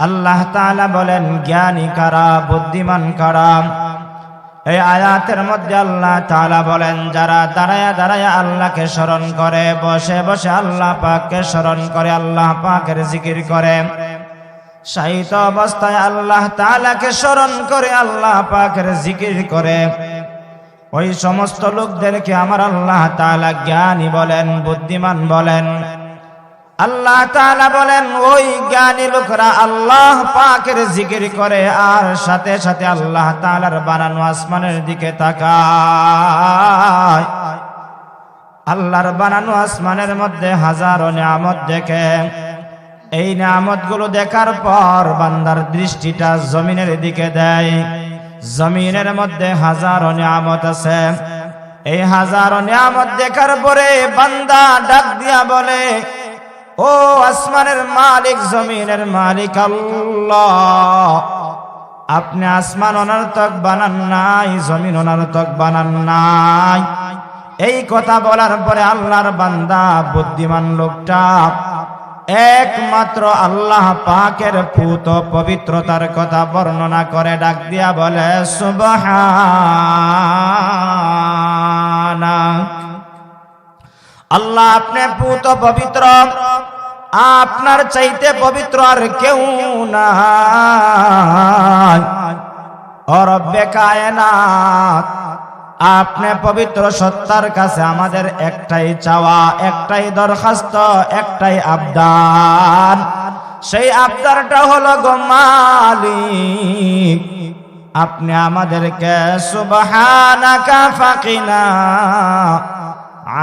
আল্লাহ তাআলা বলেন জ্ঞানী কারা, বুদ্ধিমান কারা। এই আয়াতের মধ্যে আল্লাহ তাআলা বলেন যারা দাঁড়ায়া দাঁড়ায়া আল্লাহকে স্মরণ করে, বসে বসে আল্লাহ পাককে স্মরণ করে, আল্লাহ পাকের জিকির করে, শায়িত অবস্থায় আল্লাহ তাআলাকে স্মরণ করে, আল্লাহ পাকের জিকির করে, ওই সমস্ত লোকদেরকে আমার আল্লাহ তাআলা জ্ঞানী বলেন, বুদ্ধিমান বলেন। আল্লাহ তাআলা বলেন ওই জ্ঞানী লোকরা আল্লাহ পাকের জিকির করে আর সাথে সাথে আল্লাহ তাআলার বানানো আসমানের দিকে তাকায়। আল্লাহর বানানো আসমানের মধ্যে হাজারো নিয়ামত দেখে। এই নিয়ামতগুলো দেখার পর বান্দার দৃষ্টিটা জমিনের দিকে দেয়। জমিনের মধ্যে হাজারো নিয়ামত আছে। এই হাজারো নিয়ামত দেখার পরে বান্দা ডাক দিয়া বলে, ও আসমানের মালিক, জমিনের মালিক আল্লাহ, আপনি আসমান অনর্থক বানান নাই, জমিন অনর্থক বানান নাই। এই কথা বলার পরে আল্লাহর বান্দা বুদ্ধিমান লোকটা একমাত্র আল্লাহ পাকের পুত পবিত্রতার কথা বর্ণনা করে ডাক দিয়া বলে সুবহানাক, আল্লাহ আপনি পুত পবিত্র, আপনার চাইতে পবিত্র আর কেউ নাই। ও রব্বে কায়নাত, আপনি পবিত্র সত্তার কাছে আমাদের একটাই চাওয়া, একটাই দরখাস্ত, একটাই আবদার। সেই আবদারটা হলো গো মালিক, আপনি আমাদেরকে সুবহানাকা ফাকিনা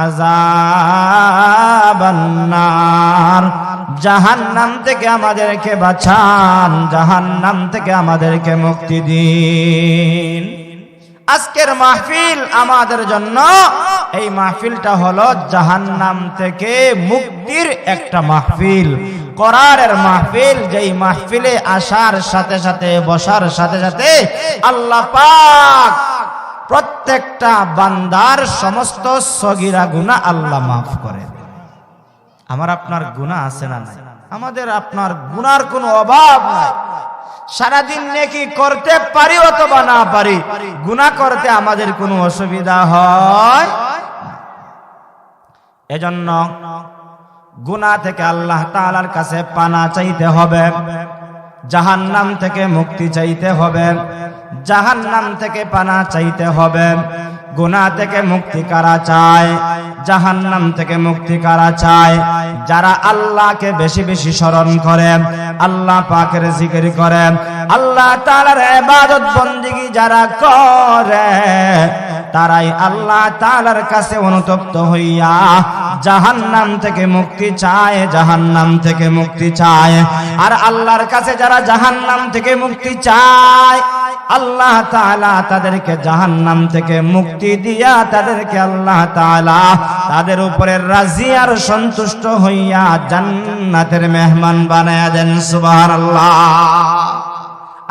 আযাবান নার, জাহান্নাম থেকে আমাদেরকে বাঁচান, জাহান্নাম থেকে আমাদেরকে মুক্তি দিন। আজকের মাহফিল আমাদের জন্য, এই মাহফিলটা হলো জাহান্নাম থেকে মুক্তির একটা মাহফিল, করারের মাহফিল। যেই মাহফিলে আসার সাথে সাথে, বসার সাথে সাথে আল্লাহ পাক প্রত্যেকটা বান্দার সমস্ত সগীরা গুনাহ আল্লাহ মাফ করে। আমার আপনার গুনাহ আছে না নাই? আমাদের আপনার গুনার কোনো অভাব নাই। সারাদিন নেকি করতে পারি অথবা না পারি, গুনাহ করতে আমাদের কোনো অসুবিধা হয়। এজন্য গুনাহ থেকে আল্লাহ তাআলার কাছে পানা চাইতে হবে, জাহান্নাম থেকে মুক্তি চাইতে হবে, জাহান্নাম থেকে পানা চাইতে হবে। গুনাহ থেকে মুক্তি কারা চায়? জাহান্নাম থেকে মুক্তি কারা চায়? যারা আল্লাহকে বেশি বেশি স্মরণ করে, আল্লাহ পাকের জিকির করে, আল্লাহ তাআলার ইবাদত বন্দেগী যারা করে, তারাই আল্লাহ তাআলার কাছে অনুতপ্ত হইয়া জাহান্নাম থেকে মুক্তি চায়, জাহান্নাম থেকে মুক্তি চায়। আর আল্লাহর কাছে যারা জাহান্নাম থেকে মুক্তি চায়, আল্লাহ তাআলা তাদেরকে জাহান্নাম থেকে মুক্তি দিয়া তাদেরকে আল্লাহ তাআলা তাদের উপরে রাজি আর সন্তুষ্ট হইয়া জান্নাতের মেহমান বানায়া দেন। সুবহানাল্লাহ।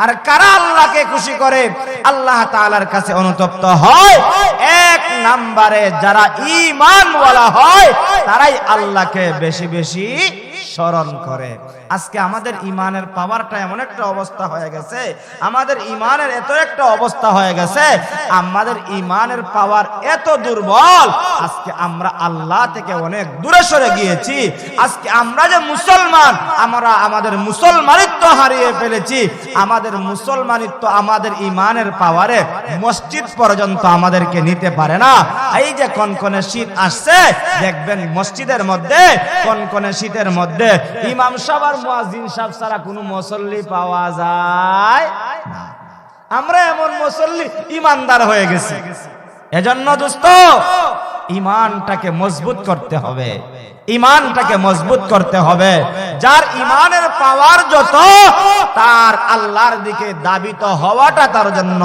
আর কারা আল্লাহকে খুশি করে, আল্লাহ তাআলার কাছে অনুতপ্ত হয়? এক নম্বরে যারা ঈমানওয়ালা হয়, তারাই আল্লাহকে বেশি বেশি স্মরণ করে। আজকে আমাদের ইমানের পাওয়ারটা এমন একটা অবস্থা হয়ে গেছে, আমাদের ইমানের এত একটা অবস্থা হয়ে গেছে, আমাদের ইমানের পাওয়ার এত দুর্বল, আজকে আমরা আল্লাহ থেকে অনেক দূরে সরে গিয়েছি। আজকে আমরা যে মুসলমান, আমরা আমাদের মুসলমানিত্ব হারিয়ে ফেলেছি। আমাদের মুসলমানিত্ব আমাদের ইমানের পাওয়ারে মসজিদ পর্যন্ত আমাদেরকে নিতে পারে না। এই যে কনকনে শীত আসছে, দেখবেন মসজিদের মধ্যে কনকনে শীতের মধ্যে ইমাম সাহেব আর মুয়াজ্জিন সাহেব ছাড়া কোনো মুসল্লি পাওয়া যায় না। আমরা এমন মুসল্লি ইমানদার হয়ে গেছি। এজন্য দোস্ত, ইমানটাকে মজবুত করতে হবে, ইমানটাকে মজবুত করতে হবে। যার ইমানের পাওয়ার যত, তার আল্লাহর দিকে দাবিত হওয়াটা তার জন্য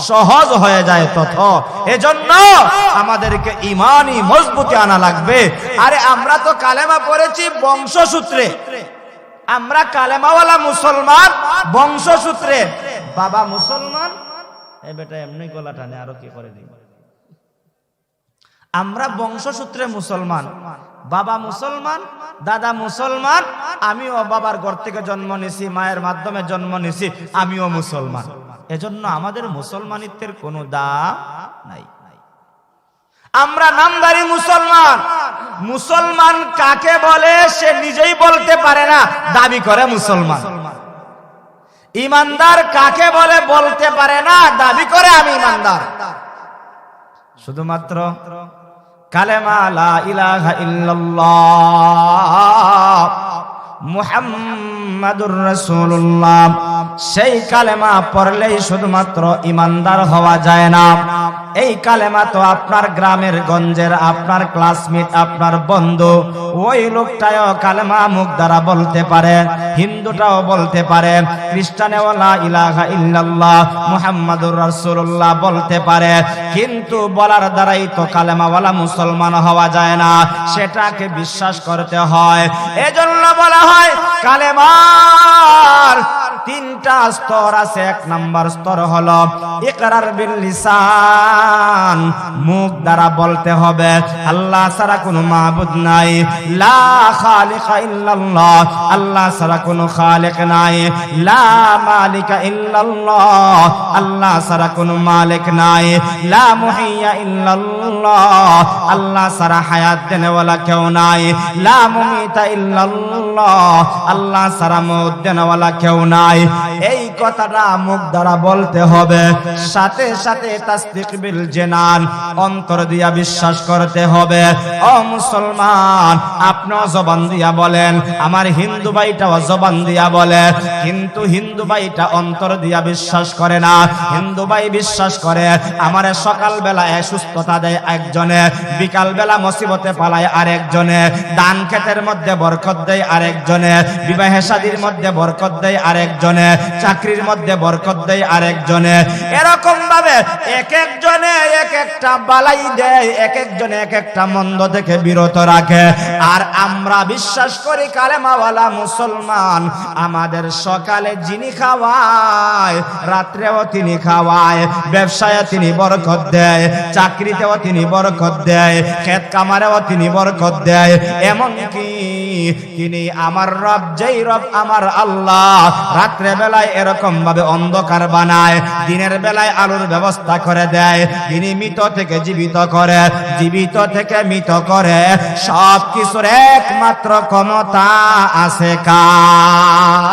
সহজ হয়ে যায় তত। এজন্য আমাদেরকে ইমানি মজবুতি আনা লাগবে। আরে আমরা তো কালেমা পড়েছি বংশসূত্রে, আমরা কালেমাওয়ালা মুসলমান বংশসূত্রে। বাবা মুসলমান, এই বেটা এমনি গলা টানে, আরো কি করে দিই। আমরা বংশসূত্রে মুসলমান, বাবা মুসলমান, দাদা মুসলমান, আমিও বাবার ঘর থেকে জন্ম নিছি, মায়ের মাধ্যমে জন্ম নিছি, আমিও মুসলমান। এজন্য আমাদের মুসলমানিত্বের কোনো দাম নাই। আমরা নামদারি মুসলমান। মুসলমান কাকে বলে সে নিজেই বলতে পারে না, দাবি করে মুসলমান। ইমানদার কাকে বলে বলতে পারে না, দাবি করে আমি ইমানদার। শুধুমাত্র কালেমা লা ইলাহা ইল্লাল্লাহ মুহাম্মাদুর রাসূলুল্লাহ, সেই কালেমা পড়লেই শুধুমাত্র ইমানদার হওয়া যায় না। এই কালেমা তো আপনার গ্রামের গঞ্জের আপনার ক্লাসমেট, আপনার বন্ধু, ওই লোকটাও কালেমা মুখ দ্বারা বলতে পারে, হিন্দুটাও বলতে পারে, খ্রিস্টানেও লা ইলাহা ইল্লাল্লাহ মুহাম্মাদুর রাসূলুল্লাহ বলতে পারে, কিন্তু বলার দ্বারাই তো কালেমাওয়ালা মুসলমান হওয়া যায় না, সেটাকে বিশ্বাস করতে হয়। এজন্য বলা হয় কালেমার তিনটা স্তর আছে। এক নাম্বার স্তর হলো ইকরার বিল লিসান, মুখ দ্বারা বলতে হবে আল্লাহ ছাড়া কোনো মাবুদ নাই, লা খালিকা ইল্লাল্লাহ, আল্লাহ ছাড়া কোনো খালিক নাই, লা মালিকা ইল্লাল্লাহ, আল্লাহ ছাড়া কোনো মালিক নাই, লা মুহিয়া ইল্লাল্লাহ, আল্লাহ ছাড়া হায়াত দেনেওয়ালা কেউ নাই, লা মুমিতা ইল্লাল্লাহ, আল্লাহ ছাড়া মওত দেনেওয়ালা কেউ নাই। এই কথাটা মুখ দ্বারা বলতে হবে, সাথে সাথে তাসদিক বিল জানান, অন্তর দিয়া বিশ্বাস করতে হবে। ও মুসলমান, আপনিও জবান দিয়া বলেন, আমার হিন্দু ভাইটাও জবান দিয়া বলে, কিন্তু হিন্দু ভাইটা অন্তর দিয়া বিশ্বাস করে না। হিন্দু ভাই বিশ্বাস করে আমারে সকাল বেলায় সুস্থতা দেয় একজনে, বিকাল বেলা মুসিবতে পালায় আরেকজনে, দান ক্ষেতের মধ্যে বরকত দেয় আরেকজনে, বিবাহে শাদীর মধ্যে বরকত দেয় আরেকজনে, চাকরির মধ্যে বরকত দেয় আরেকজনে। এরকম ভাবে এক একজনে এক একটা বালাই দেয়, এক একজনে এক একটা মন্দ থেকে বিরত রাখে। আর আমরা বিশ্বাস করি কালেমাওয়ালা মুসলমান, আমাদের সকালে যিনি খাওয়ায়, রাত্রেও তিনি খাওয়ায়, ব্যবসায় তিনি বরকত দেয়, চাকরিতেও তিনি বরকত দেয়, ক্ষেত কামারেও তিনি বরকত দেয়। এমনকি তিনি আমার রব, যেই রব আমার আল্লাহ, রাত্রে বেলায় এরকম ভাবে অন্ধকার বানায়, দিনের বেলায় আলোর ব্যবস্থা করে দেয়। তিনি মৃত থেকে জীবিত করে, জীবিত থেকে মৃত করে, সব কিছুর একমাত্র ক্ষমতা আছে কার?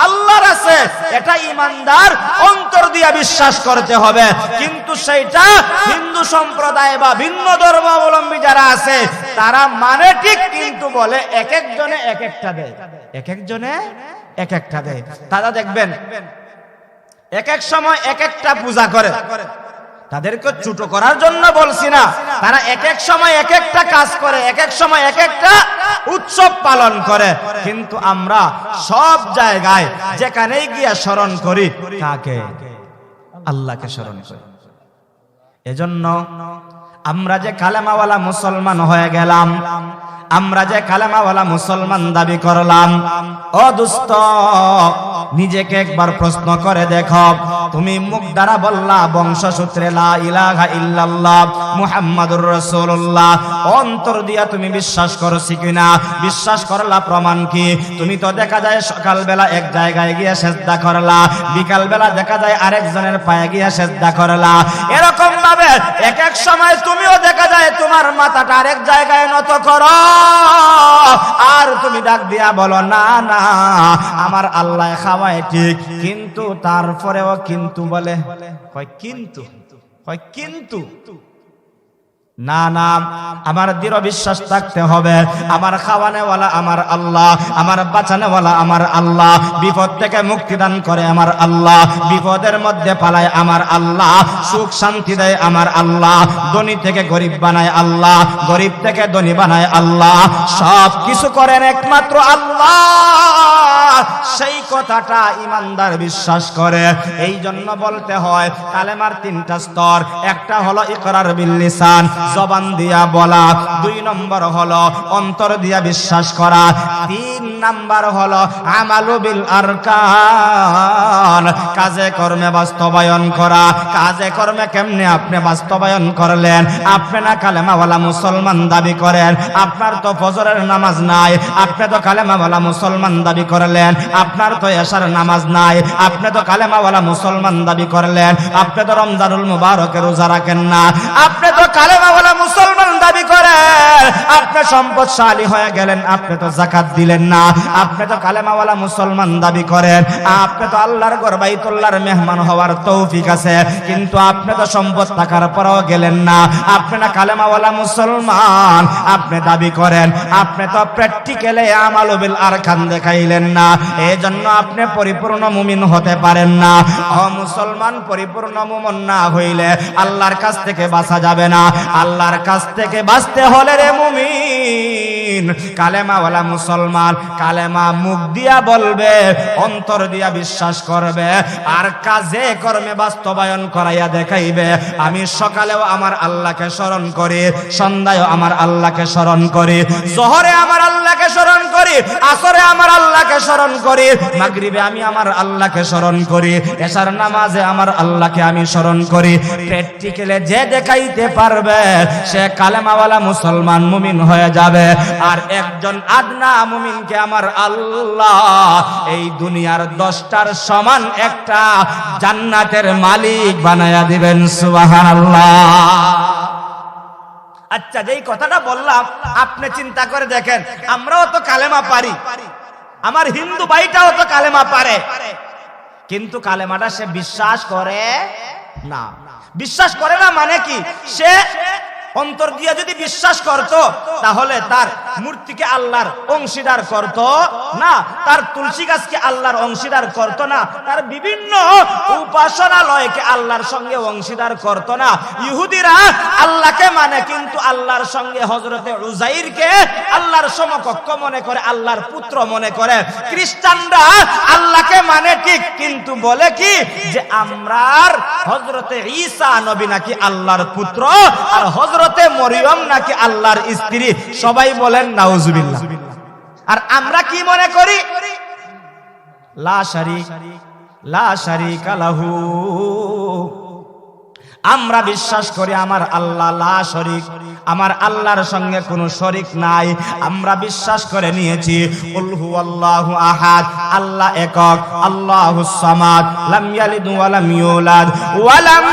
আল্লাহর আছে। এটা ইমানদার অন্তর দিয়া বিশ্বাস করতে হবে। কিন্তু সেইটা হিন্দু সম্প্রদায় বা ভিন্ন ধর্মাবলম্বী যারা আছে তারা মানে ঠিক, কিন্তু বলে এক একজনে এক একটা দেয়, এক একজনে এক একটা দেয়। তারা দেখবেন এক এক সময় এক একটা পূজা করে। তাদেরকে ছোট করার জন্য বলছি না, তারা এক এক সময় এক একটা কাজ করে, এক এক সময় এক একটা উৎসব পালন করে। কিন্তু আমরা সব জায়গায় যেখানেই গিয়া স্মরণ করি কাকে? আল্লাহকে স্মরণ করি। এজন্য আমরা যে কালেমাওয়ালা মুসলমান হয়ে গেলাম, আমরা যে কালেমাওয়ালা মুসলমান দাবি করলাম, ও দোস্ত নিজেকে একবার প্রশ্ন করে দেখো, তুমি মুখ দ্বারা বললা বংশসূত্রে লা ইলাহা ইল্লাল্লাহ মুহাম্মাদুর রাসূলুল্লাহ, অন্তর দিয়া তুমি বিশ্বাস করছি কিনা? বিশ্বাস করলা প্রমাণ কি? তুমি তো দেখা যায় সকাল বেলা এক জায়গায় গিয়ে সিজদা করলা, বিকাল বেলা দেখা যায় আরেকজনের পায়ে গিয়ে সিজদা করলা। এরকম ভাবে এক এক সময় তুমিও দেখা যায় তোমার মাথাটা আরেক জায়গায় নত করো, আর তুমি ডাক দিয়া বলো না না আমার আল্লাহ খাওয়ায় ঠিক, কিন্তু তারপরেও কিন্তু বলে, কয় কিন্তু না না, আমার দৃঢ় বিশ্বাস থাকতে হবে আমার খাওয়ানেওয়ালা আমার আল্লাহ, আমার বাঁচানেওয়ালা আমার আল্লাহ, বিপদ থেকে মুক্তি দান করে আমার আল্লাহ, বিপদের মধ্যে পালায় আমার আল্লাহ, সুখ শান্তি দেয় আমার আল্লাহ, ধনী থেকে গরিব বানায় আল্লাহ, গরিব থেকে ধনী বানায় আল্লাহ, সব কিছু করেন একমাত্র আল্লাহ। সেই কথাটা ইমানদার বিশ্বাস করে। এই জন্য বলতে হয় কালেমার তিনটা স্তর। একটা হলো ইকরার বিল লিসান, জবান দিয়া বলা, 2 নম্বর হলো অন্তর দিয়া বিশ্বাস করা, 3 নাম্বার হলো আমালু বিল আরকান, কাজে কর্মে বাস্তবায়ন করা। কাজে কর্মে কেমনে আপনি বাস্তবায়ন করলেন? আপনি না কালেমাওয়ালা মুসলমান দাবি করেন, আপনার তো ফজরের নামাজ নাই, আপনি তো কালেমাওয়ালা মুসলমান দাবি করলেন, আপনার তো এশার নামাজ নাই, আপনি তো কালেমাওয়ালা মুসলমান দাবি করলেন, আপনি তো রমজানুল মুবারকের রোজা রাখেন না, আপনি তো কালেমাওয়ালা মুসলমান দাবি করেন, আপনি সম্পদশালী হয়ে গেলেন, আপনি তো যাকাত দিলেন না, আপনি তো কালেমাওয়ালা মুসলমান দাবি করেন, আপনি তো আল্লাহর ঘর বাইতুল্লাহর মেহমান হওয়ার তৌফিক আছে, কিন্তু আপনি তো সম্পদ থাকার পরেও গেলেন না, আপনি না কালেমাওয়ালা মুসলমান আপনি দাবি করেন, আপনি তো প্র্যাকটিক্যালি আমালু বিল আরকান দেখাইলেন না, এজন্য আপনি পরিপূর্ণ মুমিন হতে পারেন না। ও মুসলমান, পরিপূর্ণ মুমিন না হইলে আল্লাহর কাছ থেকে বাঁচা যাবে না। আল্লাহর কাছ থেকে বাঁচতে হলে রে মুমিন, কালেমাওয়ালা মুসলমান কালেমা মুখ দিয়া বলবে, অন্তর দিয়া বিশ্বাস করবে, আর কাজে কর্মে বাস্তবায়ন করাইয়া দেখাইবে। আমি সকালেও আমার আল্লাহকে স্মরণ করি, সন্ধ্যায়ও আমার আল্লাহকে স্মরণ করি, জোহরে আমার আল্লাহকে স্মরণ করি, আসরে আমার আল্লাহকে স্মরণ করি, মাগরিবে আমি আমার আল্লাহকে স্মরণ করি, এশার নামাজে আমার আল্লাহকে আমি স্মরণ করি। প্র্যাকটিক্যালি যে দেখাইতে পারবে সে কালেমাওয়ালা মুসলমান মুমিন হয়ে যাবে। আর একজন আদনা মুমিনকে আমার আল্লাহ এই দুনিয়ার 10টার সমান একটা জান্নাতের মালিক বানায়া দিবেন। সুবহানাল্লাহ। আচ্ছা, যেই কথাটা বললাম আপনি চিন্তা করে দেখেন, আমরাও তো কালেমা পারি, আমার হিন্দু ভাইটাও তো কালেমা পারে, কিন্তু কালেমাটা সে বিশ্বাস করে না। বিশ্বাস করে না মানে কি? সে অন্তর দিয়ে যদি বিশ্বাস করত তাহলে তার মূর্তিকে আল্লাহর অংশীদার করত না, তার তুলসী গাছকে আল্লাহর অংশীদার করত না, তার বিভিন্ন উপাসনালয়কে আল্লাহর সঙ্গে অংশীদার করত না। ইহুদিরা আল্লাহকে মানে কিন্তু আল্লাহর সঙ্গে হযরতে উযাইরকে আল্লাহর সমকক্ষ মনে করে, আল্লাহর পুত্র মনে করে। খ্রিস্টানরা আল্লাহকে মানে ঠিক, কিন্তু বলে কি যে আমরার হযরতে ঈসা নবী নাকি আল্লাহর পুত্র, আর হযরতে মরিয়ম নাকি আল্লাহর স্ত্রী। সবাই বলেন নাউজুবিল্লাহ। আর আমরা কি মনে করি? লা শারীকা লাহু। আমরা বিশ্বাস করি আমার আল্লাহ লা শরীক, আমার আল্লাহর সঙ্গে কোনো শরীক নাই। আমরা বিশ্বাস করে নিয়েছি কুল হুয়াল্লাহু আহাদ, আল্লাহ একক, আল্লাহুস সামাদ, লাম ইয়ালিদ ওয়া লাম ইউলাদ ওয়া লাম